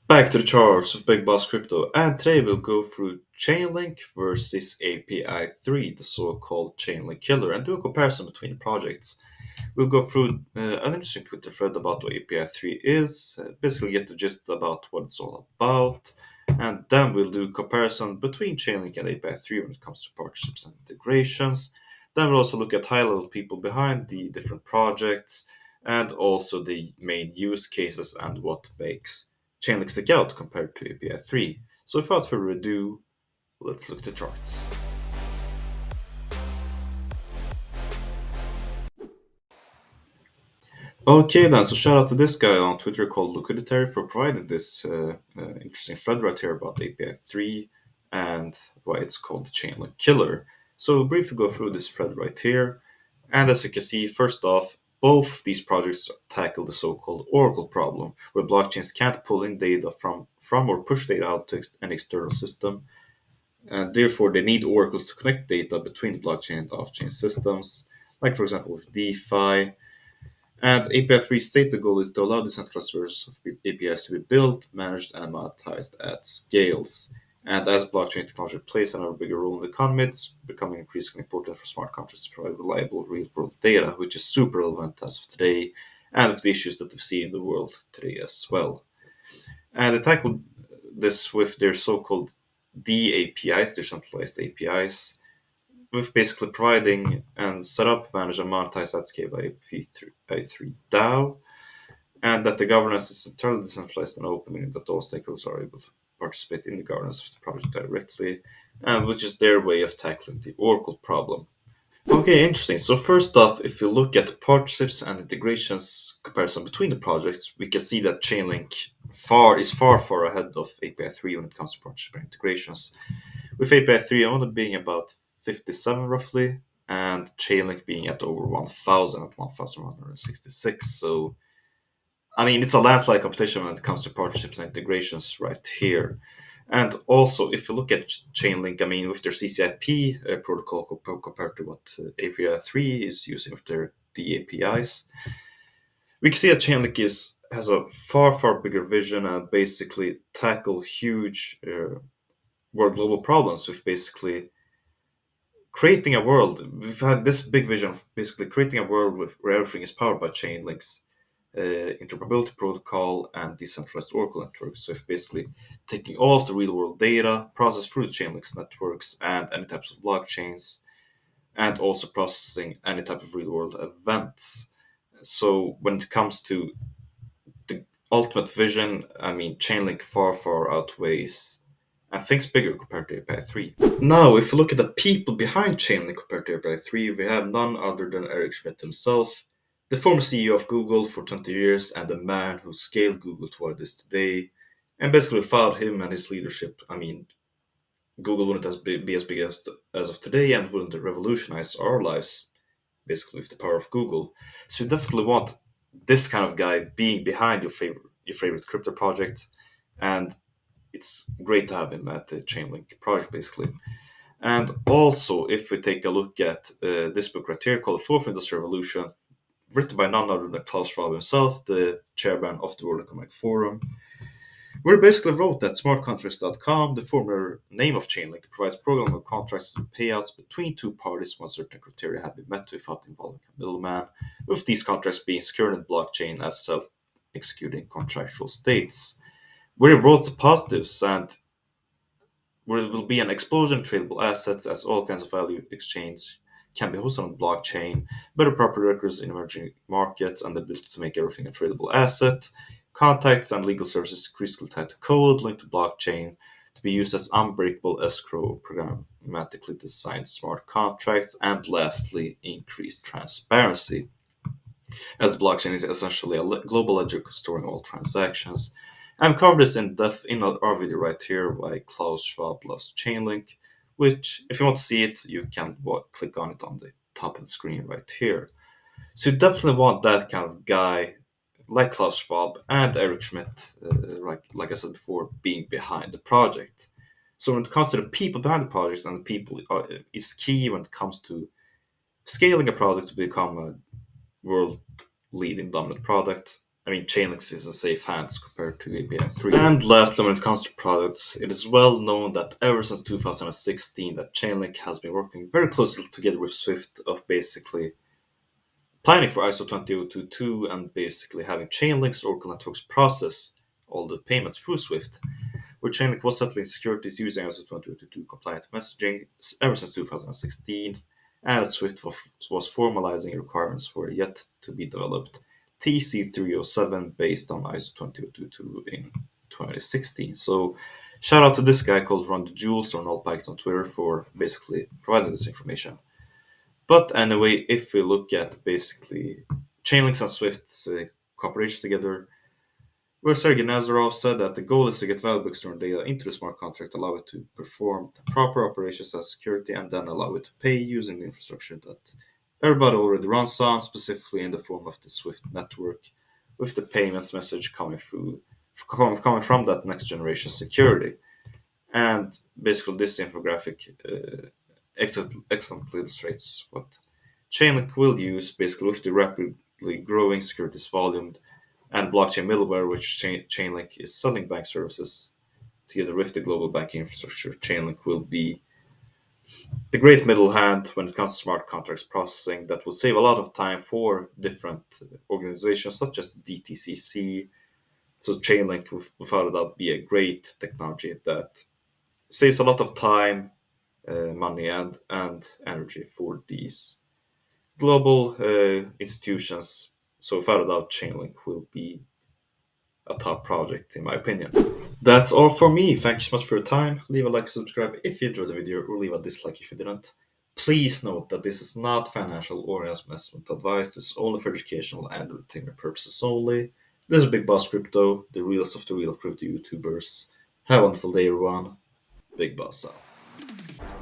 Back to the charts of Big Boss Crypto, and today we'll go through Chainlink versus API3, the so-called Chainlink killer, and do a comparison between the projects. We'll go through an interesting Twitter thread about what API3 is, basically get the gist about what it's all about, and then we'll do comparison between Chainlink and API3 when it comes to partnerships and integrations. Then we'll also look at high-level people behind the different projects, and also the main use cases and what makes Chainlink stick out compared to API3. So without further ado, let's look at the charts. Okay then, so shout out to this guy on Twitter called Liquiditary for providing this interesting thread right here about API3 and why it's called the Chainlink Killer. So we'll briefly go through this thread right here. And as you can see, first off, both these projects tackle the so-called Oracle problem, where blockchains can't pull in data from or push data out to an external system, and therefore they need oracles to connect data between the blockchain and off-chain systems, like for example with DeFi. And API3's stated goal is to allow decentralized versions of APIs to be built, managed, and monetized at scales. And as blockchain technology plays another bigger role in the economy, it's becoming increasingly important for smart contracts to provide reliable real-world data, which is super relevant as of today, and of the issues that we see in the world today as well. And they tackled this with their so-called DAPIs, decentralized APIs, with basically providing and set up, manage, and monetize at scale by V3 DAO, and that the governance is entirely decentralized and open, meaning that all stakeholders are able to participate in the governance of the project directly, and which is their way of tackling the Oracle problem. Okay, interesting. So first off, if you look at partnerships and integrations comparison between the projects, we can see that Chainlink far ahead of API3 when it comes to partnership and integrations, with API3 only being about 57 roughly, and Chainlink being at over 1,000 at 1,166. So, I mean, it's a landslide competition when it comes to partnerships and integrations right here. And also, if you look at Chainlink, I mean, with their CCIP protocol compared to what API3 is using with their DAPIs, we can see that Chainlink has a far bigger vision and basically tackle huge world global problems with basically creating a world. We've had this big vision of basically creating a world where everything is powered by Chainlink's interoperability protocol and decentralized Oracle networks. So, if basically taking all of the real world data, processed through the Chainlink's networks and any types of blockchains, and also processing any type of real world events. So, when it comes to the ultimate vision, I mean, Chainlink far outweighs and thinks bigger compared to API3. Now, if you look at the people behind Chainlink compared to API3, we have none other than Eric Schmidt himself, the former CEO of Google for 20 years and the man who scaled Google to what it is today. And basically, without him and his leadership, I mean, Google wouldn't be as big as of today and wouldn't revolutionize our lives, basically, with the power of Google. So, you definitely want this kind of guy being behind your favorite crypto project, and it's great to have him at the Chainlink project, basically. And also, if we take a look at this book right here called Fourth Industrial Revolution, written by none other than Klaus Schwab himself, the chairman of the World Economic Forum, where he basically wrote that smartcontracts.com, the former name of Chainlink, provides programmable contracts to payouts between two parties once certain criteria have been met without involving a middleman, with these contracts being secured in the blockchain as self-executing contractual states. Where he wrote the positives and where it will be an explosion of tradable assets as all kinds of value exchange can be hosted on blockchain, better property records in emerging markets, and the ability to make everything a tradable asset, contacts and legal services critically tied to code linked to blockchain to be used as unbreakable escrow programmatically designed smart contracts, and lastly, increased transparency, as blockchain is essentially a global ledger storing all transactions. I've covered this in depth in our video right here by Klaus Schwab Loves Chainlink, which, if you want to see it, you can click on it on the top of the screen right here. So you definitely want that kind of guy, like Klaus Schwab and Eric Schmidt, like I said before, being behind the project. So when it comes to the people behind the project, and the people is key when it comes to scaling a product to become a world leading dominant product. I mean, Chainlink is in safe hands compared to API3. And lastly, when it comes to products, it is well known that ever since 2016 that Chainlink has been working very closely together with Swift of basically planning for ISO 20022 and basically having Chainlink's Oracle networks process all the payments through Swift, where Chainlink was settling securities using ISO 20022 compliant messaging ever since 2016, and Swift was formalizing requirements for a yet to be developed TC307 based on ISO 20022 in 2016. So, shout out to this guy called Ron the Jules or Null Pikes on Twitter for basically providing this information. But anyway, if we look at basically Chainlinks and Swift's cooperation together, where Sergey Nazarov said that the goal is to get valuable external data into the smart contract, allow it to perform proper operations as security, and then allow it to pay using the infrastructure that everybody already runs on, specifically in the form of the Swift network, with the payments message coming from that next generation security. And basically, this infographic excellently illustrates what Chainlink will use, basically with the rapidly growing securities volume and blockchain middleware, which Chainlink is selling bank services together with the global banking infrastructure. Chainlink will be the great middle hand when it comes to smart contracts processing that will save a lot of time for different organizations such as the DTCC. So Chainlink, without a doubt, be a great technology that saves a lot of time, money, and energy for these global institutions. So without a doubt, Chainlink will be a top project in my opinion. That's all for me. Thank you so much for your time. Leave a like, subscribe if you enjoyed the video, or leave a dislike if you didn't. Please note that this is not financial or investment advice. This is only for educational and entertainment purposes only. This is Big Boss Crypto, the realest of the real crypto YouTubers. Have a wonderful day, everyone. Big Boss out.